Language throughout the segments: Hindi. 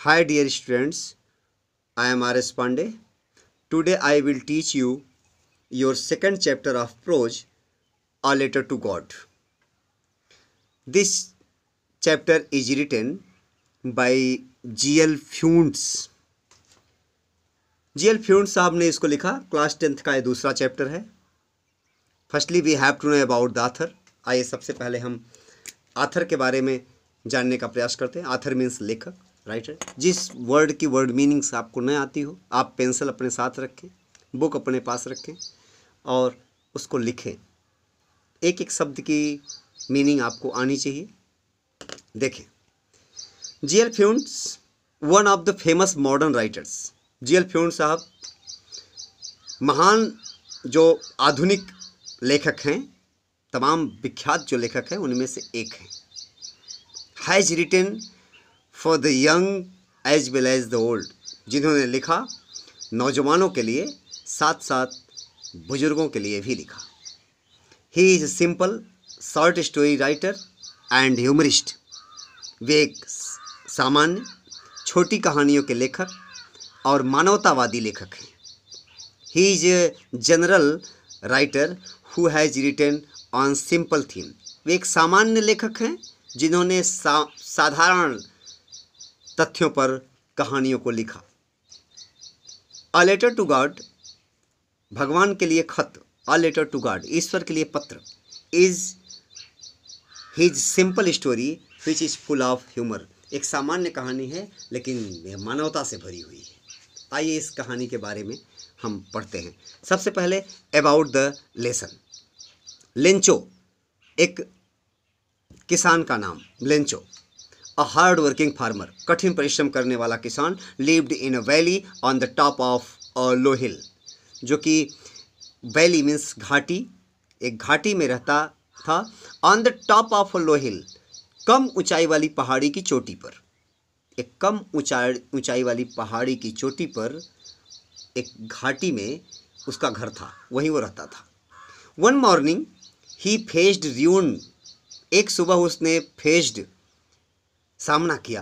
Hi dear students, I am R.S. Pandey. Today I will teach you your second chapter of prose, A Letter to God. This chapter is written by G.L. फ्यूंट्स। G.L. Fuentes साहब ने इसको लिखा। क्लास 10th का ये दूसरा चैप्टर है। Firstly we have to know about the author. आइए सबसे पहले हम आथर के बारे में जानने का प्रयास करते हैं। आथर मीन्स लेखक, राइटर। जिस वर्ड की वर्ड मीनिंग्स आपको न आती हो, आप पेंसिल अपने साथ रखें, बुक अपने पास रखें और उसको लिखें। एक एक शब्द की मीनिंग आपको आनी चाहिए। देखें, G.L. Fuentes one of the famous modern writers. G.L. Fuentes साहब महान जो आधुनिक लेखक हैं, तमाम विख्यात जो लेखक हैं उनमें से एक हैं। Has written for the young as well as the old, जिन्होंने लिखा नौजवानों के लिए साथ साथ बुजुर्गों के लिए भी लिखा। He is simple short story writer and humorist. वे एक सामान्य छोटी कहानियों के लेखक और मानवतावादी लेखक हैं। He is a general writer who has written on simple theme. वे एक सामान्य लेखक हैं जिन्होंने साधारण तथ्यों पर कहानियों को लिखा। अ लेटर टू गॉड, भगवान के लिए खत। अ लेटर टू गॉड, ईश्वर के लिए पत्र। Is his simple story which is full of humour. एक सामान्य कहानी है लेकिन मानवता से भरी हुई है। आइए इस कहानी के बारे में हम पढ़ते हैं। सबसे पहले अबाउट द लेसन। लेंचो, एक किसान का नाम Lencho. A hard working farmer, कठिन परिश्रम करने वाला किसान। Lived in a valley on the top of a low hill, जो कि वैली मीन्स घाटी, एक घाटी में रहता था। On the top of a low hill, कम ऊंचाई वाली पहाड़ी की चोटी पर। एक कम ऊंचाई वाली पहाड़ी की चोटी पर एक घाटी में उसका घर था, वहीं वो रहता था। वन मॉर्निंग ही फेस्ड ruin, एक सुबह उसने फेस्ड सामना किया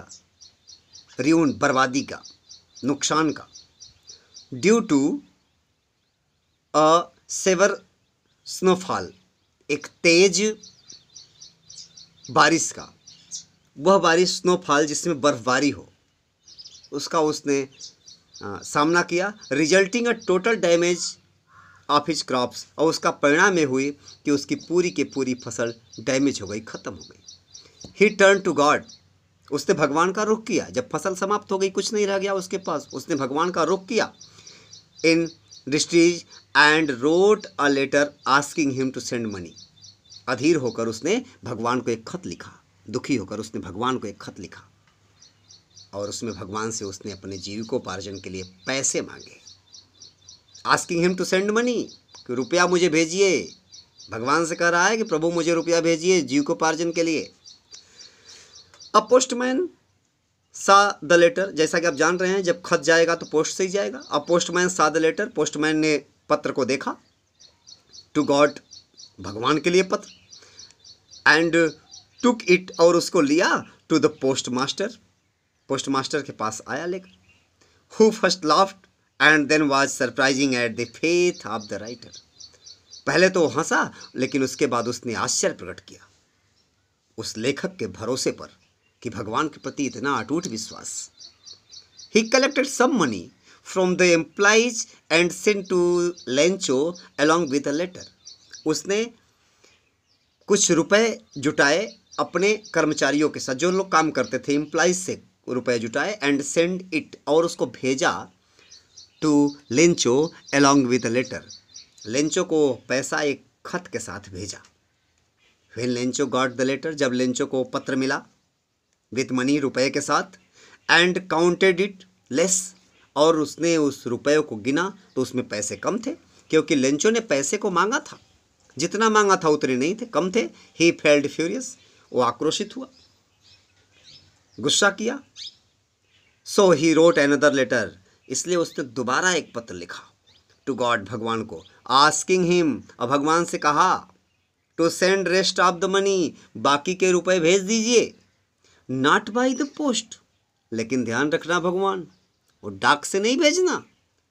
ruin, बर्बादी का, नुकसान का। Due to a severe snowfall, एक तेज बारिश का। वह बारिश स्नोफॉल जिसमें बर्फबारी हो, उसका उसने सामना किया। Resulting a total damage of his crops, और उसका परिणाम ये हुई कि उसकी पूरी की पूरी फसल डैमेज हो गई, ख़त्म हो गई। ही टर्न टू गॉड, उसने भगवान का रुख किया। जब फसल समाप्त हो गई, कुछ नहीं रह गया उसके पास, उसने भगवान का रुख किया। In distress and wrote a letter asking him to send money, अधीर होकर उसने भगवान को एक खत लिखा। दुखी होकर उसने भगवान को एक खत लिखा और उसमें भगवान से उसने अपने जीविकोपार्जन के लिए पैसे मांगे। Asking him to send money, कि रुपया मुझे भेजिए। भगवान से कह रहा है कि प्रभु मुझे रुपया भेजिए जीविकोपार्जन के लिए। अ पोस्टमैन सा द लेटर, जैसा कि आप जान रहे हैं जब खत जाएगा तो पोस्ट से ही जाएगा। अ पोस्टमैन सा द लेटर, पोस्टमैन ने पत्र को देखा। टू गॉड, भगवान के लिए पत्र। एंड टुक इट, और उसको लिया। To the post master, post master के पास आया लेकर। Who first laughed and then was surprising at the faith of the writer, पहले तो हंसा लेकिन उसके बाद उसने आश्चर्य प्रकट किया उस लेखक के भरोसे पर कि भगवान के प्रति इतना अटूट विश्वास। He collected some money from the employees and sent to Lencho along with a letter, उसने कुछ रुपए जुटाए अपने कर्मचारियों के साथ, जो लोग काम करते थे, एम्प्लॉइज से रुपए जुटाए। एंड सेंड इट, और उसको भेजा। To Lencho along with a letter, Lencho को पैसा एक खत के साथ भेजा। When Lencho got the letter, जब लेंचो को पत्र मिला विथ मनी, रुपए के साथ। एंड काउंटेड इट लेस, और उसने उस रुपये को गिना तो उसमें पैसे कम थे, क्योंकि लेंचो ने पैसे को मांगा था, जितना मांगा था उतने नहीं थे, कम थे। ही फेल्ड फ्यूरियस, वो आक्रोशित हुआ, गुस्सा किया। सो ही रोट अनदर लेटर, इसलिए उसने दोबारा एक पत्र लिखा टू गॉड, भगवान को। आस्किंग हिम, और भगवान से कहा to send rest of the money, बाकी के रुपए भेज दीजिए। नॉट बाई द पोस्ट, लेकिन ध्यान रखना भगवान, वो डाक से नहीं भेजना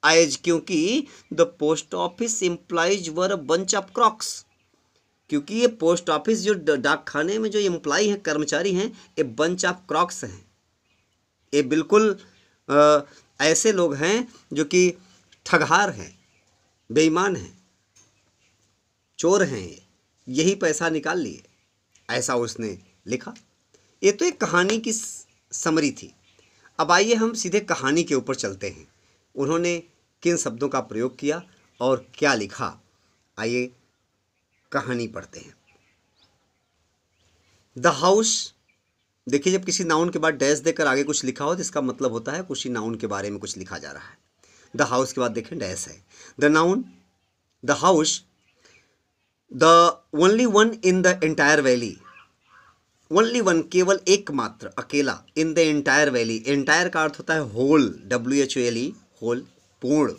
एज, क्योंकि the post office employees were a bunch of Crocs, क्योंकि ये पोस्ट ऑफिस जो डाक खाने में जो एम्प्लॉय हैं, कर्मचारी हैं, ये बंच ऑफ क्रॉक्स हैं। ये बिल्कुल ऐसे लोग हैं जो कि ठगहार हैं, बेईमान हैं, चोर हैं, यही पैसा निकाल लिए, ऐसा उसने लिखा। ये तो एक कहानी की समरी थी। अब आइए हम सीधे कहानी के ऊपर चलते हैं, उन्होंने किन शब्दों का प्रयोग किया और क्या लिखा। आइए कहानी पढ़ते हैं। द हाउस, देखिए जब किसी नाउन के बाद डैश देकर आगे कुछ लिखा हो तो इसका मतलब होता है कुछ नाउन के बारे में कुछ लिखा जा रहा है। द हाउस के बाद देखें डैश है। The noun, the house, the only one in the entire valley, only one केवल एकमात्र, अकेला, in the entire valley, entire का अर्थ होता है होल, WHOLE, होल, पूर्ण,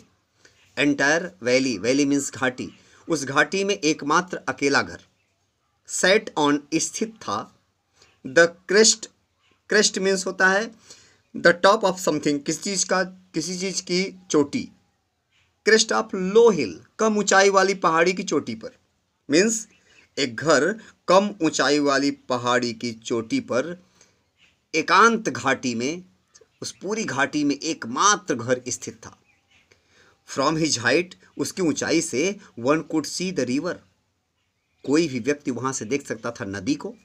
एंटायर वैली, वैली मीन्स घाटी, उस घाटी में एकमात्र अकेला घर, सेट ऑन, स्थित था, द क्रेस्ट, क्रेस्ट मीन्स होता है द टॉप ऑफ समथिंग, किसी चीज की चोटी, क्रेस्ट ऑफ लो हिल, कम ऊंचाई वाली पहाड़ी की चोटी पर, मीन्स एक घर कम ऊंचाई वाली पहाड़ी की चोटी पर, एकांत घाटी में, उस पूरी घाटी में एकमात्र घर स्थित था। फ्रॉम हिज हाइट, उसकी ऊंचाई से, one could see the river, कोई भी व्यक्ति वहां से देख सकता था नदी को,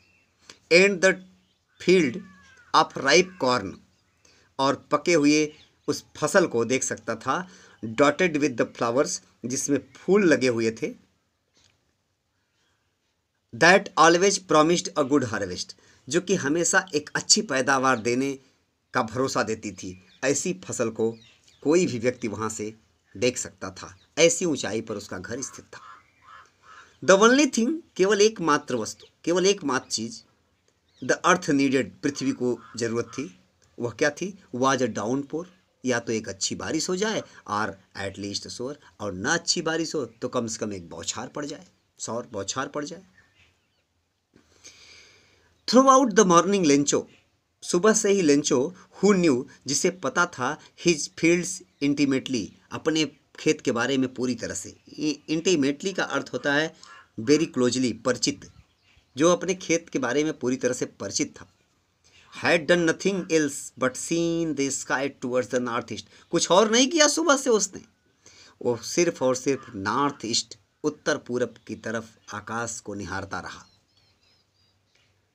and the field of ripe corn, और पके हुए उस फसल को देख सकता था, डॉटेड विद द फ्लावर्स, जिसमें फूल लगे हुए थे, that always promised a good harvest, जो कि हमेशा एक अच्छी पैदावार देने का भरोसा देती थी। ऐसी फसल को कोई भी व्यक्ति वहां से देख सकता था, ऐसी ऊंचाई पर उसका घर स्थित था। द ओनली थिंग, केवल एकमात्र वस्तु, केवल एकमात्र चीज, द अर्थ नीडेड, पृथ्वी को जरूरत थी, वह क्या थी, वाज अ डाउनपोर, या तो एक अच्छी बारिश हो जाए, और एट लीस्ट शोर, और ना अच्छी बारिश हो तो कम से कम एक बौछार पड़ जाए, सौर बौछार पड़ जाए। Through out the morning Lencho, सुबह से ही लेंचो, हु न्यू, जिसे पता था, हिज फील्ड्स इंटीमेटली, अपने खेत के बारे में पूरी तरह से, इंटीमेटली का अर्थ होता है वेरी क्लोजली, परिचित, जो अपने खेत के बारे में पूरी तरह से परिचित था। Had done nothing else but seen the sky towards the north east, कुछ और नहीं किया सुबह से उसने, वो सिर्फ और सिर्फ नॉर्थ ईस्ट, उत्तर पूरब की तरफ आकाश को निहारता रहा।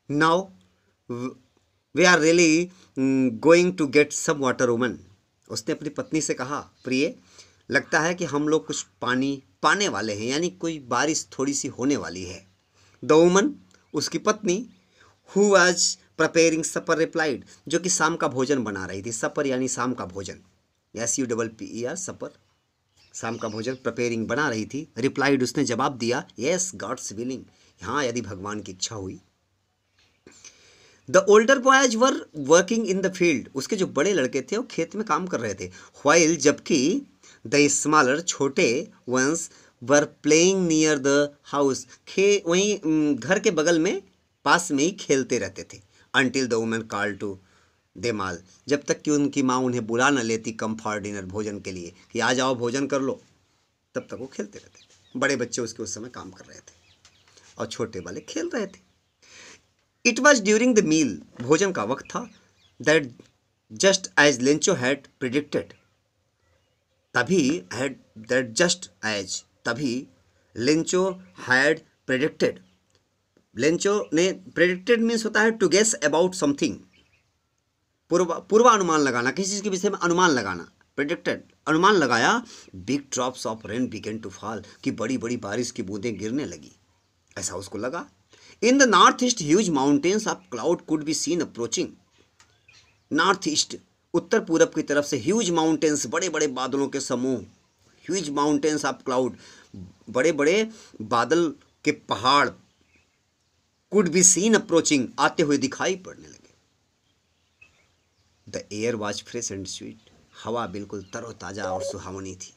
Now we are really going to get some water woman, उसने अपनी पत्नी से कहा, प्रिय, लगता है कि हम लोग कुछ पानी पाने वाले हैं, यानी कोई बारिश थोड़ी सी होने वाली है। द वुमन, उसकी पत्नी, who was preparing supper replied, जो कि शाम का भोजन बना रही थी, सपर यानी शाम का भोजन, SUPPER, सपर, शाम का भोजन, प्रिपेयरिंग बना रही थी, रिप्लाइड, उसने जवाब दिया, यस गॉड्स विलिंग, हाँ यदि भगवान की इच्छा हुई। The older boys were working in the field, उसके जो बड़े लड़के थे वो खेत में काम कर रहे थे, व्हाइल, जबकि द स्मॉलर, छोटे ones, were playing near the house, वहीं घर के बगल में, पास में ही खेलते रहते थे। Until the woman call to them all, जब तक कि उनकी माँ उन्हें बुला न लेती कम फॉर डिनर, भोजन के लिए, कि आ जाओ भोजन कर लो, तब तक वो खेलते रहते थे। बड़े बच्चे उसके उस समय काम कर रहे थे और छोटे वाले खेल रहे थे। It was during the meal, भोजन का वक्त था, that just as Lencho had predicted, तभी लेंचो हैड प्रेडिक्टेड, लेंचो ने, प्रेडिक्टेड मीन्स होता है टू गेस अबाउट समथिंग, पूर्वानुमान लगाना, किसी चीज के विषय में अनुमान लगाना, प्रेडिक्टेड, अनुमान लगाया, big drops of rain began to fall, कि बड़ी बड़ी बारिश की बूंदें गिरने लगी, ऐसा उसको लगा। In the north east huge mountains of cloud could be seen approaching, north east, उत्तर पूरब की तरफ से ह्यूज माउंटेन्स, बड़े बड़े बादलों के समूह, ह्यूज माउंटेन्स ऑफ क्लाउड, बड़े बड़े बादल के पहाड़, कुड बी सीन अप्रोचिंग, आते हुए दिखाई पड़ने लगे। The air was fresh and sweet, हवा बिल्कुल तरोताजा और सुहावनी थी।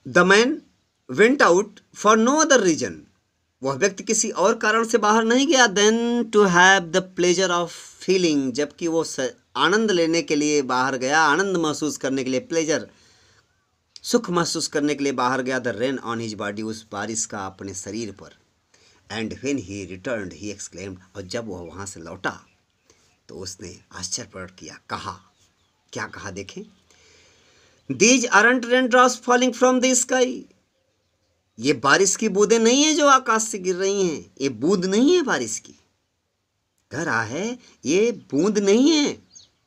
The man went out for no other reason, वह व्यक्ति किसी और कारण से बाहर नहीं गया than to have the pleasure of feeling, जबकि वो आनंद लेने के लिए बाहर गया, आनंद महसूस करने के लिए, प्लेजर सुख महसूस करने के लिए बाहर गया। The rain on his body, उस बारिश का अपने शरीर पर। And when he returned he exclaimed, और जब वह वहाँ से लौटा तो उसने आश्चर्य प्रकट किया, कहा, क्या कहा देखें, these aren't rain drops falling from the sky, ये बारिश की बूंदें नहीं है जो आकाश से गिर रही हैं, ये बूंद नहीं है बारिश की, कह रहा है ये बूंद नहीं है,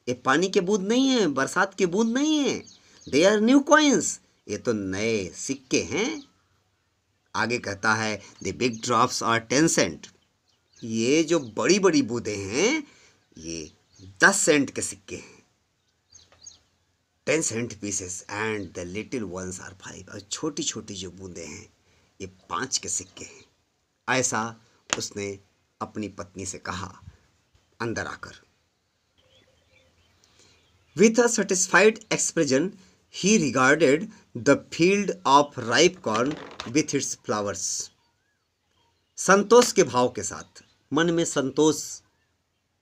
ये पानी के बूंद नहीं है, बरसात के बूंद नहीं है, दे आर न्यू कॉइन्स, ये तो नए सिक्के हैं। आगे कहता है the big drops are 10 cent, ये जो बड़ी बड़ी बूंदें हैं ये 10 सेंट के सिक्के हैं, 10 cent pieces, and the little ones are 5, और छोटी छोटी जो बूंदें हैं ये 5 के सिक्के हैं। ऐसा उसने अपनी पत्नी से कहा अंदर आकर। With a satisfied expression he regarded the field of ripe corn with its flowers, संतोष के भाव के साथ, मन में संतोष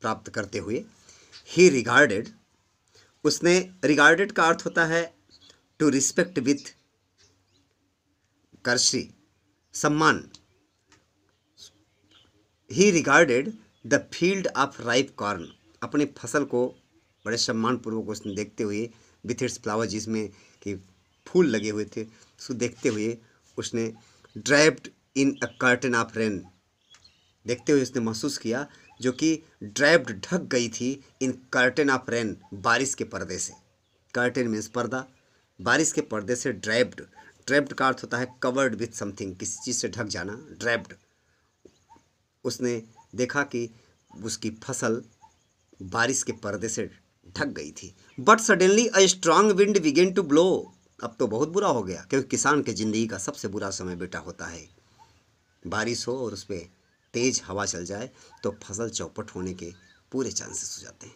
प्राप्त करते हुए, ही रिगार्डेड, उसने, रिगार्डेड का अर्थ होता है टू रिस्पेक्ट विथ कर्षी, सम्मान, ही regarded the field of ripe corn, अपने फसल को बड़े सम्मान पूर्वक उसने देखते हुए, विथ इट्स फ्लावर, जिसमें कि फूल लगे हुए थे, उसको देखते हुए उसने ड्राइप्ड इन अ कर्टन ऑफ रेन, देखते हुए उसने महसूस किया जो कि ड्राइप्ड ढक गई थी इन कर्टन ऑफ रेन, बारिश के पर्दे से। कर्टन मीन्स पर्दा, बारिश के पर्दे से ड्राइप्ड, ड्राइप्ड का अर्थ होता है कवर्ड विथ समथिंग, किसी चीज़ से ढक जाना, ड्राइप्ड। उसने देखा कि उसकी फसल बारिश के पर्दे से ढक गई थी। But suddenly a strong wind began to blow, अब तो बहुत बुरा हो गया, क्योंकि किसान के ज़िंदगी का सबसे बुरा समय बेटा होता है, बारिश हो और उस पर तेज हवा चल जाए तो फसल चौपट होने के पूरे चांसेस हो जाते हैं।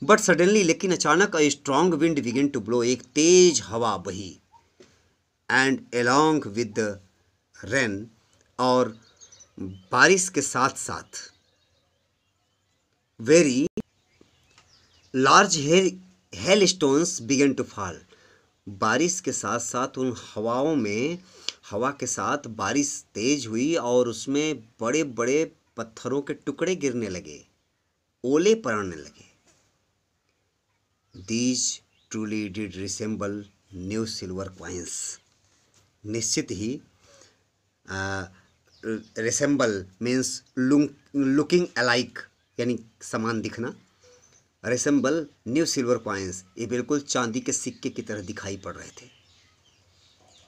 बट सडनली, लेकिन अचानक, a strong wind began to blow, एक तेज हवा बही, and along with the rain, और बारिश के साथ साथ very large hail stones began to fall, बारिश के साथ साथ उन हवाओं में, हवा के साथ बारिश तेज हुई और उसमें बड़े बड़े पत्थरों के टुकड़े गिरने लगे, ओले पड़ने लगे। These truly did resemble new silver coins, निश्चित ही रिसेंबल मीन्स लुकिंग अलाइक, यानी समान दिखना, रिसेंबल न्यू सिल्वर कॉइन्स, ये बिल्कुल चांदी के सिक्के की तरह दिखाई पड़ रहे थे।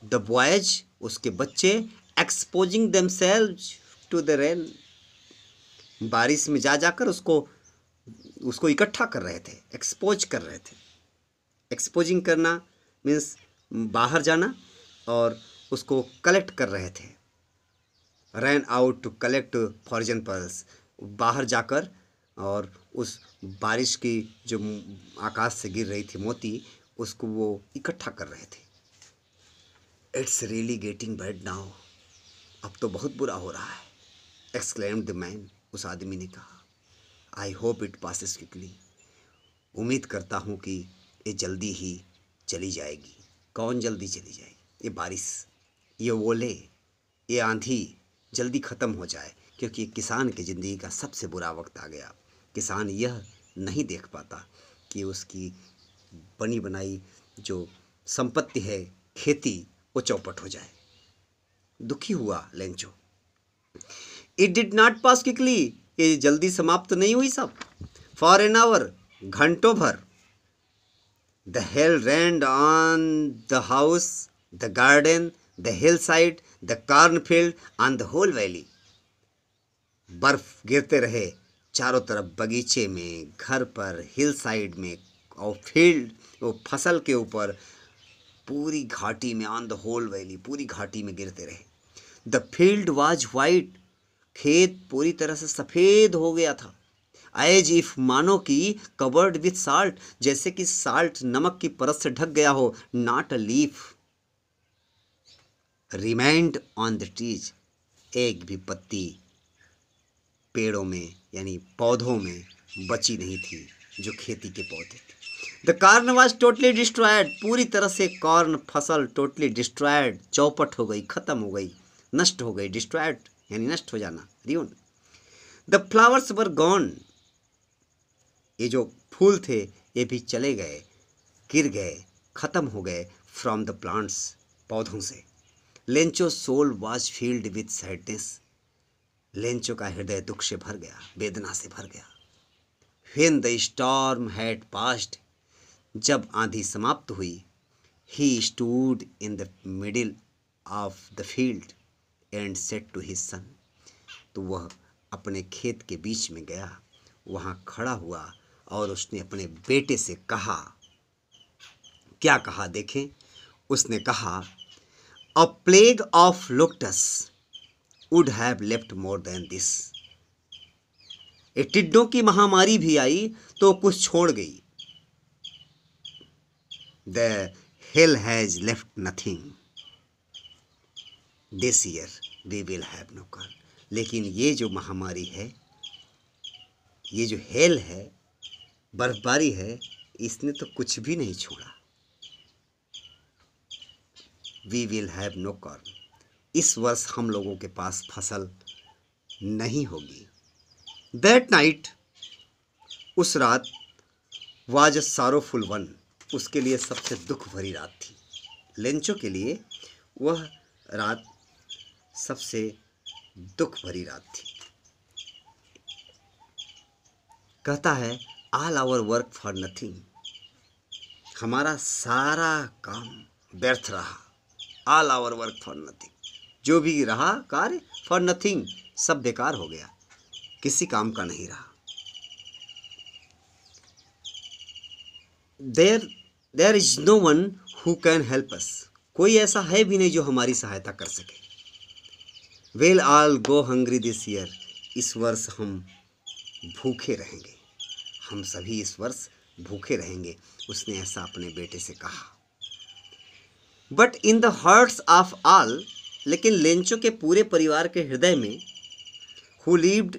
द बॉयज, उसके बच्चे, exposing themselves to the rain, बारिश में जा जाकर उसको इकट्ठा कर रहे थे, एक्सपोज कर रहे थे। एक्सपोजिंग करना मीन्स बाहर जाना, और उसको कलेक्ट कर रहे थे। Ran out to collect frozen pearls, बाहर जाकर और उस बारिश की जो आकाश से गिर रही थी मोती, उसको वो इकट्ठा कर रहे थे। It's really getting bad now, अब तो बहुत बुरा हो रहा है, एक्सक्लेम्ड द मैन, उस आदमी ने कहा। I hope it passes quickly, उम्मीद करता हूँ कि ये जल्दी ही चली जाएगी। कौन जल्दी चली जाएगी? ये बारिश, ये ओले, ये आंधी जल्दी ख़त्म हो जाए, क्योंकि किसान की ज़िंदगी का सबसे बुरा वक्त आ गया। किसान यह नहीं देख पाता कि उसकी बनी बनाई जो संपत्ति है, खेती, वो चौपट हो जाए। दुखी हुआ Lencho. It did not pass quickly, ये जल्दी समाप्त नहीं हुई सब। फॉर एन आवर, घंटों भर। The hail rained on the house, the garden, the hill side, the cornfield, on the whole valley, बर्फ गिरते रहे चारों तरफ, बगीचे में, घर पर, हिल साइड में, और फील्ड, वो फसल के ऊपर, पूरी घाटी में, ऑन द होल वैली, पूरी घाटी में गिरते रहे। द फील्ड वाज वाइट, खेत पूरी तरह से सफ़ेद हो गया था। एज इफ, मानो कि कवर्ड विथ साल्ट, जैसे कि साल्ट, नमक की परत से ढक गया हो। Not a leaf remained on the trees, एक भी पत्ती पेड़ों में यानी पौधों में बची नहीं थी जो खेती के पौधे थे। The corn was totally destroyed, पूरी तरह से कॉर्न फसल टोटली डिस्ट्रॉयड, चौपट हो गई, खत्म हो गई, नष्ट हो गई। डिस्ट्रॉयड यानी नष्ट हो जाना, ruin. The flowers were gone, ये जो फूल थे ये भी चले गए, गिर गए, खत्म हो गए। फ्रॉम द प्लांट्स, पौधों से। Lencho soul was filled with sadness, लेंचो का हृदय दुख से भर गया, वेदना से भर गया। When the storm had passed, जब आंधी समाप्त हुई, he stood in the middle of the field and said to his son, तो वह अपने खेत के बीच में गया, वहाँ खड़ा हुआ और उसने अपने बेटे से कहा, क्या कहा देखें, उसने कहा, अ plague of lotus would have left more than this, एक टिड्डों की महामारी भी आई तो कुछ छोड़ गई। The hail has left nothing this year we will have no corn, लेकिन ये जो महामारी है, ये जो हेल है, बर्फबारी है, इसने तो कुछ भी नहीं छोड़ा। We will have no corn, इस वर्ष हम लोगों के पास फसल नहीं होगी। दैट नाइट, उस रात, वाज अ सारोफुल वन, उसके लिए सबसे दुख भरी रात थी। लेंचो के लिए वह रात सबसे दुख भरी रात थी। कहता है, all our work for nothing, हमारा सारा काम व्यर्थ रहा। All our work for nothing, जो भी रहा कार्य, फॉर नथिंग, सब बेकार हो गया, किसी काम का नहीं रहा। There is no one who can help us, कोई ऐसा है भी नहीं जो हमारी सहायता कर सके। Well all go hungry this year, इस वर्ष हम भूखे रहेंगे, हम सभी इस वर्ष भूखे रहेंगे, उसने ऐसा अपने बेटे से कहा। But in the hearts of all, लेकिन लेंचो के पूरे परिवार के हृदय में, who lived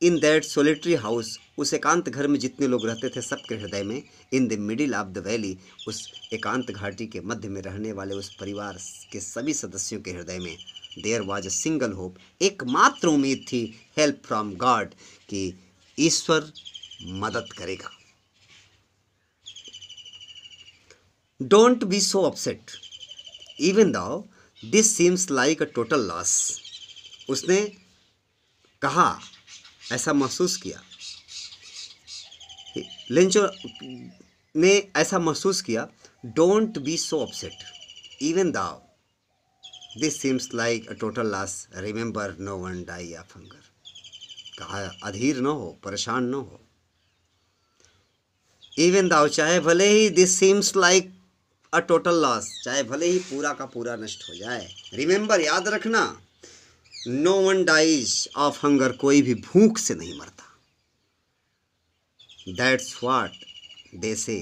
in that solitary house, उस एकांत घर में जितने लोग रहते थे सबके हृदय में, इन the middle of the valley, उस एकांत घाटी के मध्य में रहने वाले उस परिवार के सभी सदस्यों के हृदय में, there was a single hope, एकमात्र उम्मीद थी, हेल्प फ्रॉम गॉड, कि ईश्वर मदद करेगा। Don't be so upset even though this seems like a total loss, उसने कहा, ऐसा महसूस किया, लेंचो ने ऐसा महसूस किया, don't be so upset even though this seems like a total loss, remember no one die of hunger, कहा अधीर न हो, परेशान न हो। इवन दाउ, चाहे भले ही this seems like a total loss, चाहे भले ही पूरा का पूरा नष्ट हो जाए। रिमेंबर, याद रखना, no one dies of hunger, कोई भी भूख से नहीं मरता। That's what they say,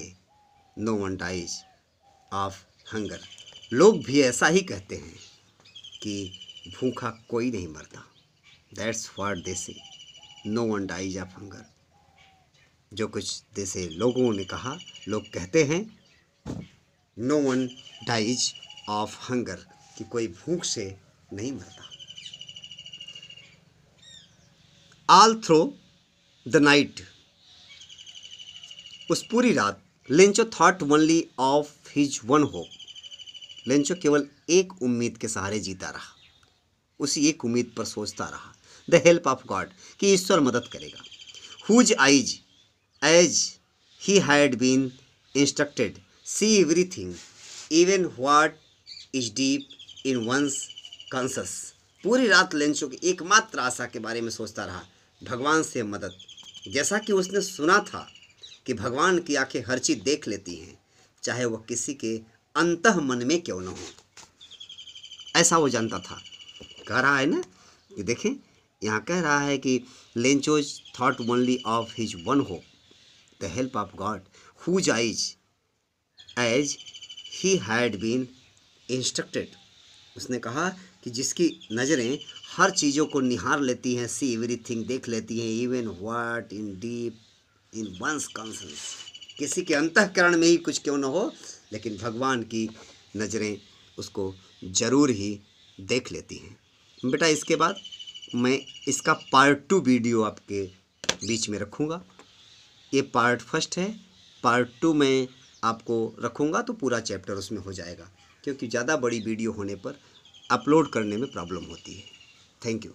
no one dies of hunger, लोग भी ऐसा ही कहते हैं कि भूखा कोई नहीं मरता। That's what they say, no one dies of hunger, जो कुछ जैसे लोगों ने कहा, लोग कहते हैं, no one dies of hunger, कि कोई भूख से नहीं मरता। ऑल थ्रू द नाइट, उस पूरी रात, Lencho thought only of his one hope, Lencho केवल एक उम्मीद के सहारे जीता रहा, उसी एक उम्मीद पर सोचता रहा, द हेल्प ऑफ गॉड, कि ईश्वर मदद करेगा। Whose eyes as he had been instructed see everything even what is deep in one's conscious, पूरी रात लेंचो की एकमात्र आशा के बारे में सोचता रहा, भगवान से मदद, जैसा कि उसने सुना था कि भगवान की आंखें हर चीज़ देख लेती हैं, चाहे वह किसी के अंतः मन में क्यों न हो, ऐसा वो जानता था। कह रहा है ना, ये देखें, यहाँ कह रहा है कि Lencho's thought only of his one hope, the help of God, whose eyes as he had been instructed, उसने कहा कि जिसकी नज़रें हर चीज़ों को निहार लेती हैं, सी एवरीथिंग, देख लेती हैं, even what in deep in one's conscious, किसी के अंतःकरण में ही कुछ क्यों न हो, लेकिन भगवान की नज़रें उसको ज़रूर ही देख लेती हैं। बेटा इसके बाद मैं इसका पार्ट 2 वीडियो आपके बीच में रखूँगा। ये पार्ट 1 है, पार्ट 2 में आपको रखूँगा तो पूरा चैप्टर उसमें हो जाएगा, क्योंकि ज़्यादा बड़ी वीडियो होने पर अपलोड करने में प्रॉब्लम होती है। Thank you.